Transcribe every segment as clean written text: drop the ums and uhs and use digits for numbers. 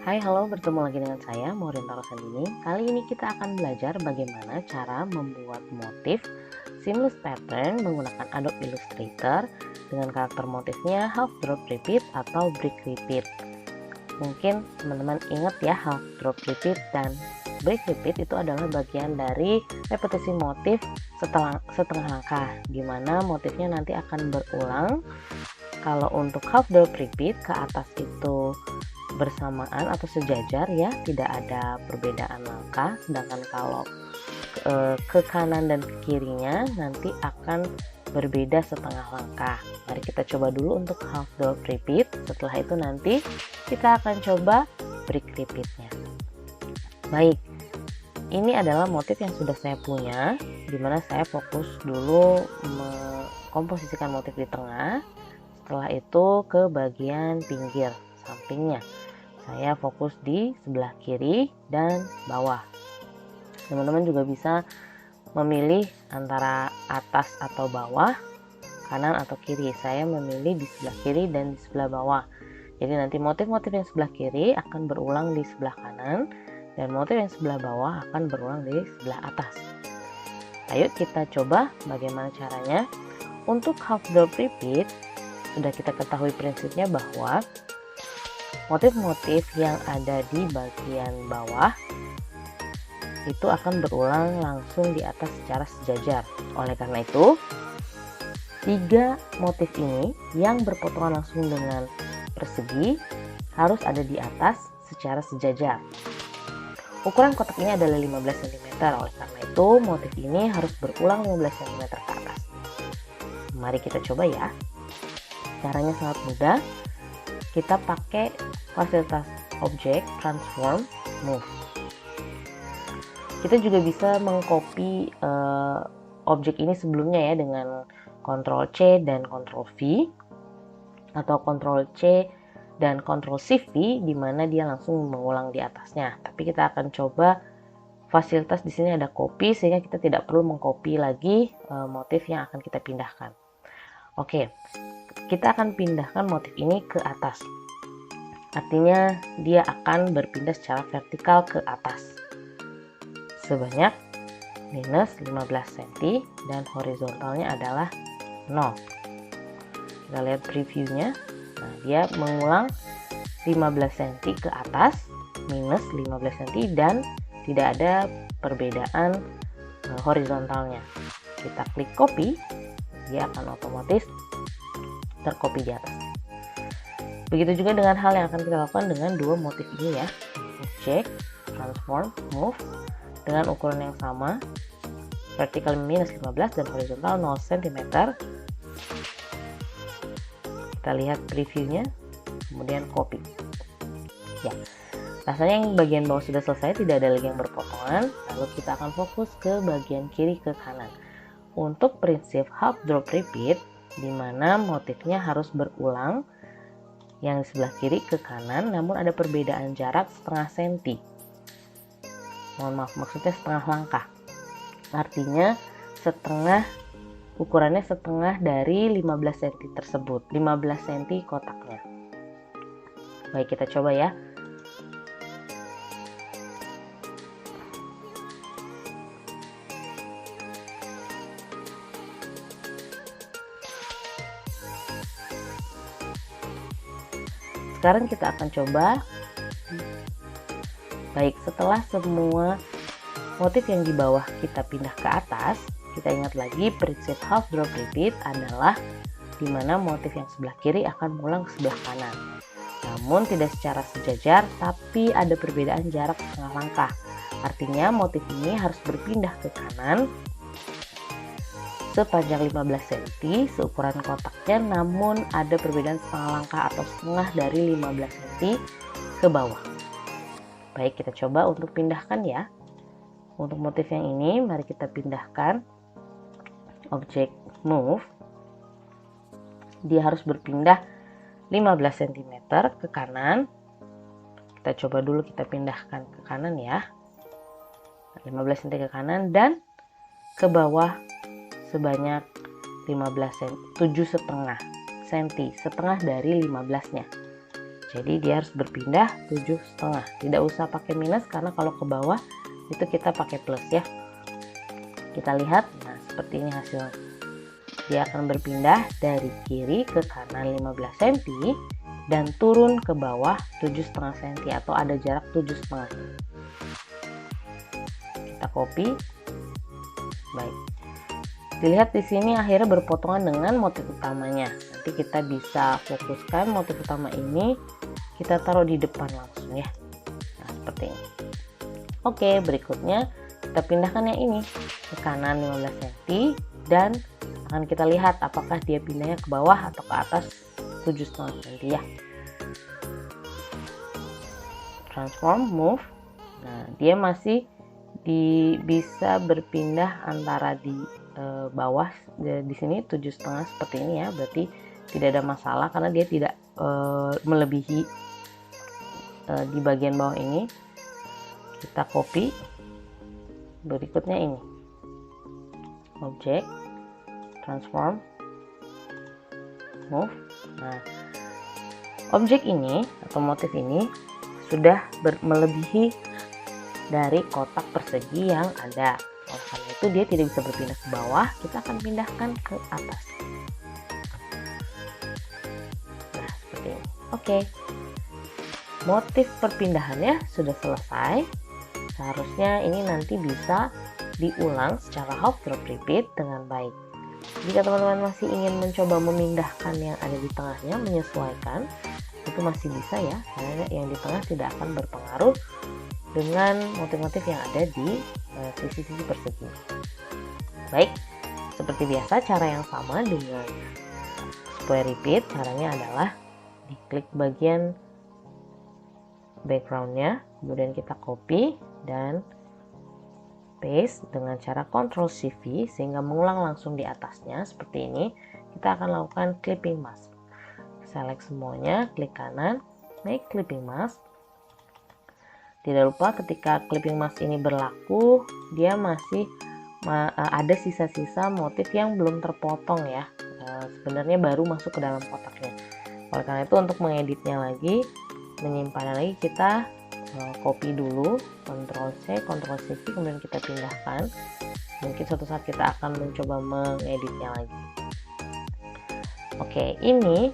Hai, halo, bertemu lagi dengan saya, Maureen Rosandini. Kali ini kita akan belajar bagaimana cara membuat motif seamless pattern menggunakan Adobe Illustrator dengan karakter motifnya half drop repeat atau break repeat. Mungkin teman-teman ingat ya, half drop repeat dan break repeat itu adalah bagian dari repetisi motif setengah langkah, di mana motifnya nanti akan berulang. Kalau untuk half drop repeat, ke atas itu bersamaan atau sejajar ya, tidak ada perbedaan langkah, sedangkan kalau ke kanan dan ke kirinya nanti akan berbeda setengah langkah. Mari kita coba dulu untuk half drop repeat, setelah itu nanti kita akan coba break repeatnya. Baik, ini adalah motif yang sudah saya punya, dimana saya fokus dulu mengkomposisikan motif di tengah, setelah itu ke bagian pinggir sampingnya. Saya fokus di sebelah kiri dan bawah. Teman-teman juga bisa memilih antara atas atau bawah, kanan atau kiri. Saya memilih di sebelah kiri dan di sebelah bawah. Jadi nanti motif-motif yang sebelah kiri akan berulang di sebelah kanan, dan motif yang sebelah bawah akan berulang di sebelah atas. Ayo kita coba bagaimana caranya. Untuk half drop repeat, sudah kita ketahui prinsipnya bahwa motif-motif yang ada di bagian bawah itu akan berulang langsung di atas secara sejajar. Oleh karena itu, 3 motif ini yang berpotongan langsung dengan persegi harus ada di atas secara sejajar. Ukuran kotak ini adalah 15 cm, oleh karena itu motif ini harus berulang 15 cm ke atas. Mari kita coba ya. Caranya sangat mudah. Kita pakai fasilitas objek, transform, move. Kita juga bisa mengcopy objek ini sebelumnya ya dengan Ctrl C dan Ctrl V, atau Ctrl C dan Ctrl Shift V, di mana dia langsung mengulang di atasnya. Tapi kita akan coba fasilitas di sini ada copy, sehingga kita tidak perlu mengcopy lagi motif yang akan kita pindahkan. Oke, kita akan pindahkan motif ini ke atas. Artinya dia akan berpindah secara vertikal ke atas sebanyak minus 15 cm dan horizontalnya adalah 0. Kita lihat previewnya. Nah, dia mengulang 15 cm ke atas minus 15 cm dan tidak ada perbedaan horizontalnya. Kita klik copy, dia akan otomatis tercopy di atas. Begitu juga dengan hal yang akan kita lakukan dengan dua motif ini ya. Objek, transform, move dengan ukuran yang sama, vertikal minus 15 dan horizontal 0 cm. Kita lihat previewnya, kemudian copy. Ya, rasanya yang bagian bawah sudah selesai, tidak ada lagi yang berpotongan. Lalu kita akan fokus ke bagian kiri ke kanan. Untuk prinsip half drop repeat, di mana motifnya harus berulang yang di sebelah kiri ke kanan, namun ada perbedaan jarak setengah senti. Mohon maaf, maksudnya setengah langkah. Artinya ukurannya setengah dari 15 cm tersebut, 15 cm kotaknya. Baik, kita coba ya. Sekarang kita akan coba. Baik, setelah semua motif yang di bawah kita pindah ke atas, kita ingat lagi prinsip half drop repeat adalah di mana motif yang sebelah kiri akan mengulang ke sebelah kanan. Namun tidak secara sejajar, tapi ada perbedaan jarak setengah langkah. Artinya motif ini harus berpindah ke kanan sepanjang 15 cm seukuran kotaknya, namun ada perbedaan setengah langkah atau setengah dari 15 cm ke bawah. Baik, kita coba untuk pindahkan ya. Untuk motif yang ini, mari kita pindahkan objek move. Dia harus berpindah 15 cm ke kanan. Kita coba dulu kita pindahkan ke kanan ya. 15 cm ke kanan dan ke bawah sebanyak 7,5 cm, setengah dari 15-nya. Jadi dia harus berpindah 7,5. Tidak usah pakai minus karena kalau ke bawah itu kita pakai plus ya. Kita lihat, nah seperti ini hasilnya. Dia akan berpindah dari kiri ke kanan 15 cm dan turun ke bawah 7,5 cm atau ada jarak 7,5 cm. Kita copy. Baik. Dilihat di sini akhirnya berpotongan dengan motif utamanya. Nanti kita bisa fokuskan motif utama ini, kita taruh di depan langsung ya. Nah, seperti ini. Oke, berikutnya kita pindahkan yang ini ke kanan 15 cm dan akan kita lihat apakah dia pindahnya ke bawah atau ke atas 7,5 cm ya. Transform, move. Nah, dia masih bisa berpindah antara di bawah di sini 7,5 seperti ini ya, berarti tidak ada masalah karena dia tidak melebihi di bagian bawah ini. Kita copy. Berikutnya ini objek, transform, move. Nah, objek ini atau motif ini sudah melebihi dari kotak persegi yang ada. Oleh karena itu dia tidak bisa berpindah ke bawah, kita akan pindahkan ke atas. Nah, seperti ini. Oke. Motif perpindahannya sudah selesai. Seharusnya ini nanti bisa diulang secara half drop repeat dengan baik. Jika teman-teman masih ingin mencoba memindahkan yang ada di tengahnya, menyesuaikan, itu masih bisa ya, karena yang di tengah tidak akan berpengaruh dengan motif-motif yang ada di sisi-sisi persegi. Baik, seperti biasa cara yang sama dengan square repeat, caranya adalah diklik bagian backgroundnya, kemudian kita copy dan paste dengan cara Ctrl+Shift+V sehingga mengulang langsung di atasnya seperti ini. Kita akan lakukan clipping mask. Select semuanya, klik kanan, make clipping mask. Tidak lupa ketika clipping mask ini berlaku, dia masih ada sisa-sisa motif yang belum terpotong ya. Sebenarnya baru masuk ke dalam kotaknya. Oleh karena itu untuk mengeditnya lagi, menyimpannya lagi, kita copy dulu, Ctrl+C, Ctrl+Shift, kemudian kita pindahkan. Mungkin suatu saat kita akan mencoba mengeditnya lagi. Oke, ini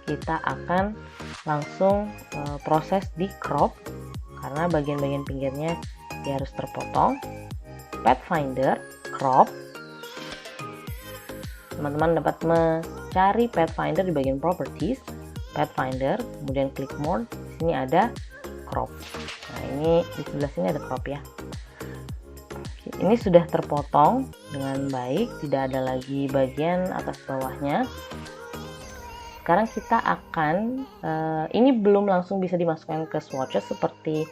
kita akan langsung proses di crop karena bagian-bagian pinggirnya dia harus terpotong. Pathfinder, crop. Teman-teman dapat mencari Pathfinder di bagian properties, Pathfinder, kemudian klik more. Di sini ada crop. Nah, ini di sebelah sini ada crop ya. Ini sudah terpotong dengan baik, tidak ada lagi bagian atas bawahnya. Sekarang kita akan ini belum langsung bisa dimasukkan ke swatches seperti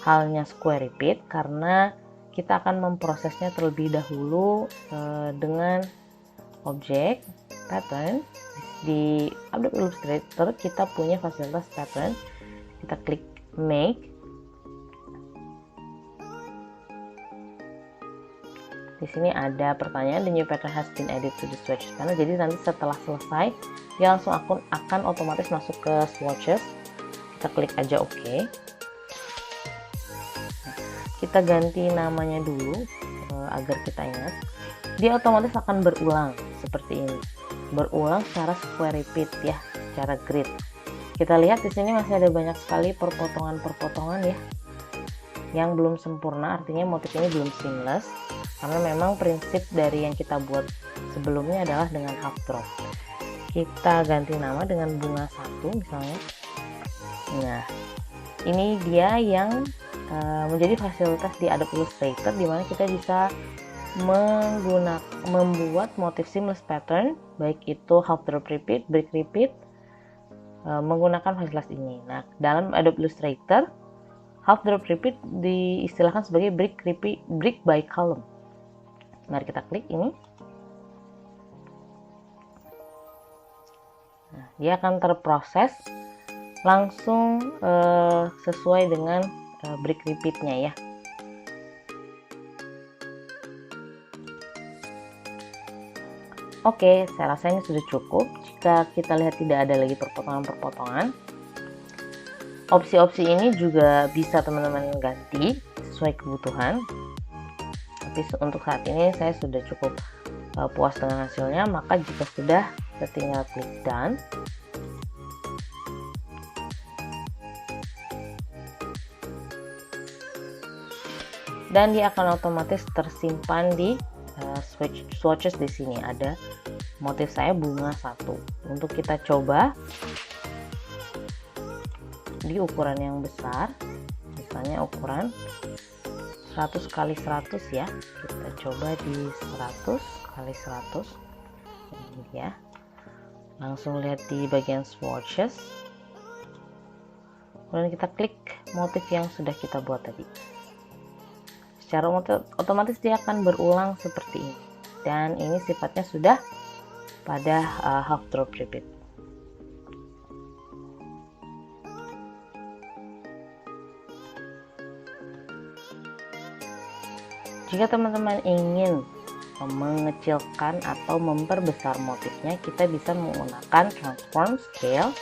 halnya square repeat karena kita akan memprosesnya terlebih dahulu dengan objek pattern. Di Adobe Illustrator kita punya fasilitas pattern. Kita klik make. Di sini ada pertanyaan, the new pattern has been added to the swatches panel. Jadi nanti setelah selesai dia langsung akan otomatis masuk ke swatches. Kita klik aja OK. Kita ganti namanya dulu agar kita ingat. Dia otomatis akan berulang seperti ini, berulang secara square repeat ya, secara grid. Kita lihat di sini masih ada banyak sekali perpotongan-perpotongan ya yang belum sempurna, artinya motif ini belum seamless karena memang prinsip dari yang kita buat sebelumnya adalah dengan half drop. Kita ganti nama dengan bunga 1 misalnya. Nah, ini dia yang menjadi fasilitas di Adobe Illustrator di mana kita bisa membuat motif seamless pattern, baik itu half drop repeat, brick repeat, menggunakan fasilitas ini. Nah, dalam Adobe Illustrator half drop repeat diistilahkan sebagai brick by column. Mari kita klik ini. Nah, dia akan terproses langsung sesuai dengan brick repeatnya ya. Oke, saya rasa ini sudah cukup. Jika kita lihat tidak ada lagi perpotongan-perpotongan, Opsi-opsi ini juga bisa teman-teman ganti sesuai kebutuhan, tapi untuk saat ini saya sudah cukup puas dengan hasilnya. Maka jika sudah, kita tinggal klik done. Dan dia akan otomatis tersimpan di swatches. Di sini ada motif saya bunga 1. Untuk kita coba di ukuran yang besar, misalnya ukuran 100 kali 100 ya, kita coba di 100 kali 100 ini ya. Langsung lihat di bagian swatches, kemudian kita klik motif yang sudah kita buat tadi. Secara otomatis dia akan berulang seperti ini, dan ini sifatnya sudah pada half drop repeat. Jika teman-teman ingin mengecilkan atau memperbesar motifnya, kita bisa menggunakan transform scale,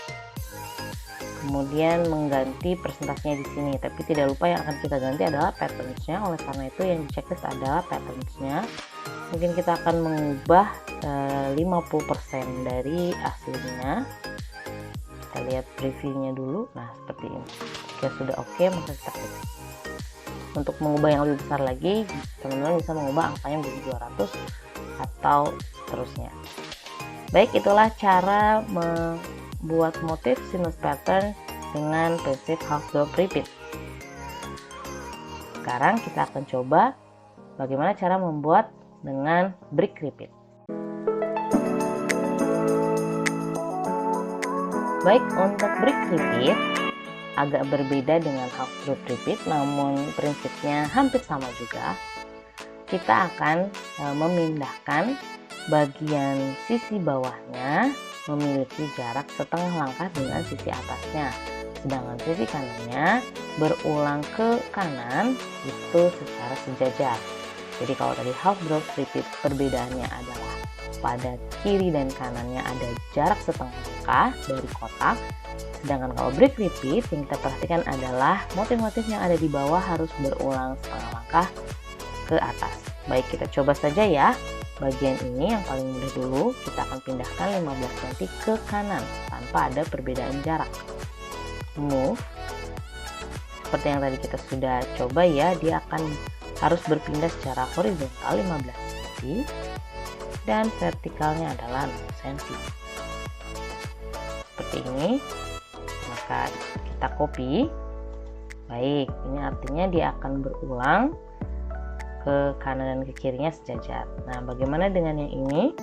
kemudian mengganti persentasenya di sini. Tapi tidak lupa yang akan kita ganti adalah patterns-nya. Oleh karena itu yang di checklist adalah patterns-nya. Mungkin kita akan mengubah 50% dari aslinya. Kita lihat previewnya dulu. Nah, seperti ini. Jika sudah oke, maka kita klik. Untuk mengubah yang lebih besar lagi, teman-teman bisa mengubah angkanya menjadi 200 atau seterusnya. Baik, itulah cara membuat motif seamless pattern dengan prinsip half drop repeat. Sekarang kita akan coba bagaimana cara membuat dengan brick repeat. Baik, untuk brick repeat agak berbeda dengan half drop repeat, namun prinsipnya hampir sama juga. Kita akan memindahkan bagian sisi bawahnya memiliki jarak setengah langkah dengan sisi atasnya, sedangkan sisi kanannya berulang ke kanan itu secara sejajar. Jadi kalau tadi half drop repeat perbedaannya adalah pada kiri dan kanannya ada jarak setengah langkah dari kotak. Sedangkan kalau brick repeat yang kita perhatikan adalah motif-motif yang ada di bawah harus berulang setengah langkah ke atas. Baik, kita coba saja ya. Bagian ini yang paling mudah dulu, kita akan pindahkan 15 cm ke kanan tanpa ada perbedaan jarak. Move. Seperti yang tadi kita sudah coba ya, dia akan harus berpindah secara horizontal 15 cm dan vertikalnya adalah 6 cm. Seperti ini. Maka kita copy. Baik, ini artinya dia akan berulang ke kanan dan ke kirinya sejajar. Nah, bagaimana dengan yang ini?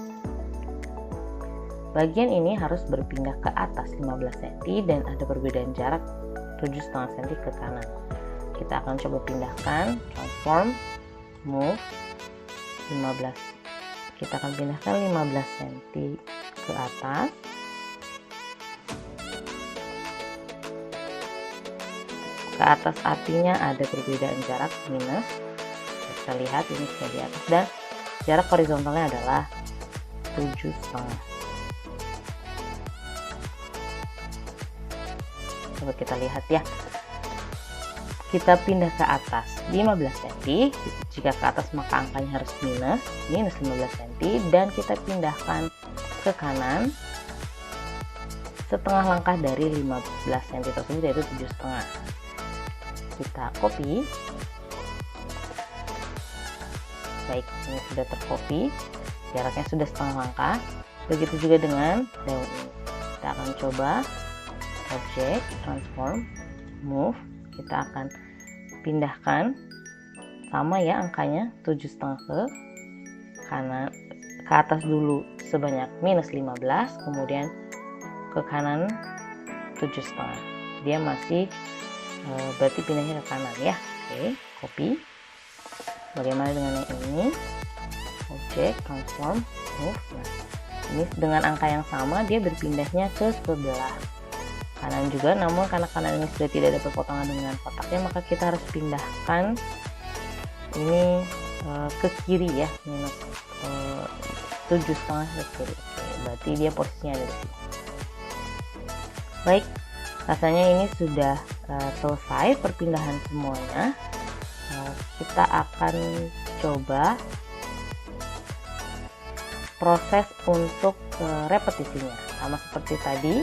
Bagian ini harus berpindah ke atas 15 cm dan ada perbedaan jarak 7,5 cm ke kanan. Kita akan coba pindahkan, transform, move 15. Kita akan pindahkan 15 cm ke atas. Ke atas artinya ada perbedaan jarak minus. Kita lihat ini sudah di atas dan jarak horizontalnya adalah 7,5. Coba kita lihat ya. Kita pindah ke atas 15 cm. Jika ke atas maka angkanya harus minus 15 cm, dan kita pindahkan ke kanan setengah langkah dari 15 cm tersebut, yaitu 7,5. Kita copy. Baik, ini sudah tercopy, jaraknya sudah setengah langkah. Begitu juga dengan daun ini. Kita akan coba object, transform, move. Kita akan pindahkan sama ya angkanya 7,5 ke kanan, ke atas dulu sebanyak minus 15, kemudian ke kanan 7,5. Dia masih berarti pindahnya ke kanan ya. Oke, copy. Bagaimana dengan yang ini? Object, transform, move. Nah, ini dengan angka yang sama dia berpindahnya ke sebelah kanan juga, namun karena kanan ini sudah tidak ada perpotongan dengan kotaknya, maka kita harus pindahkan ini ke kiri ya, minus 7,5 ke kiri. Oke, berarti dia posisinya ada di sini. Baik, rasanya ini sudah selesai perpindahan semuanya, kita akan coba proses untuk repetisinya. Sama seperti tadi,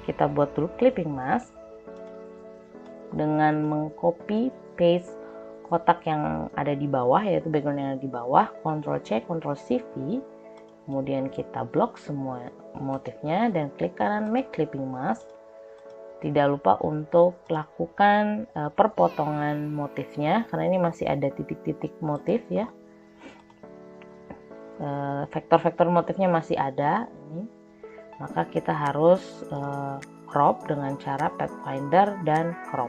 kita buat dulu clipping mask dengan mengcopy paste kotak yang ada di bawah, yaitu background yang ada di bawah, Ctrl C, Ctrl Shift V, kemudian kita blok semua motifnya dan klik kanan make clipping mask. Tidak lupa untuk lakukan perpotongan motifnya karena ini masih ada titik-titik motif ya. Vektor-vektor motifnya masih ada ini. Maka kita harus crop dengan cara Pathfinder dan crop.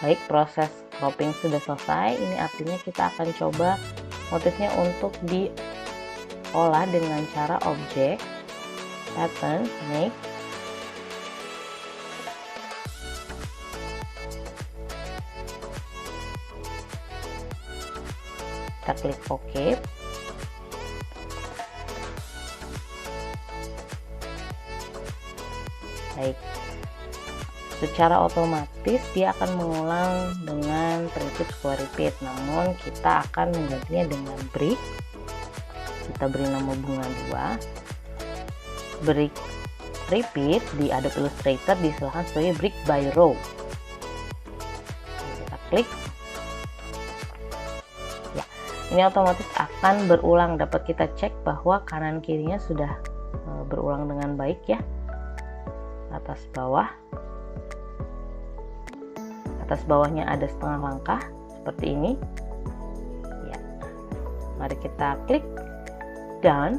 Baik, proses cropping sudah selesai. Ini artinya kita akan coba motifnya untuk diolah dengan cara objek, pattern, make. Kita klik OK. Baik. Secara otomatis dia akan mengulang dengan prinsip square repeat, namun kita akan menggantinya dengan brick. Kita beri nama bunga 2. Brick repeat di Adobe Illustrator disilahkan sebagai brick by row. Kita klik. Ya, ini otomatis akan berulang. Dapat kita cek bahwa kanan kirinya sudah berulang dengan baik ya. Atas bawah. Atas bawahnya ada setengah langkah seperti ini ya. Mari kita klik done.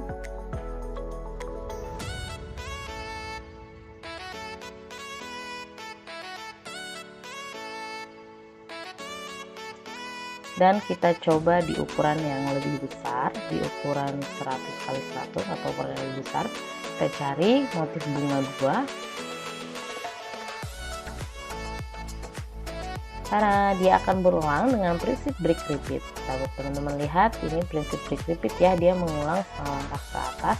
Dan kita coba di ukuran yang lebih besar, di ukuran 100x100 atau ukuran yang lebih besar. Kita cari motif bunga 2. Karena dia akan berulang dengan prinsip brick repeat. Dapat teman-teman lihat ini prinsip brick repeat ya, dia mengulang setengah langkah ke atas,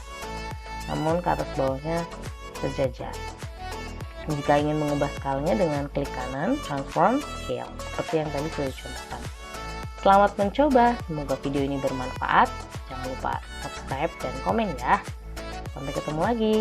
namun ke atas bawahnya sejajar. Jika ingin mengubah skalanya dengan klik kanan transform scale seperti yang tadi sudah dicontohkan. Selamat mencoba, semoga video ini bermanfaat. Jangan lupa subscribe dan komen ya. Sampai ketemu lagi.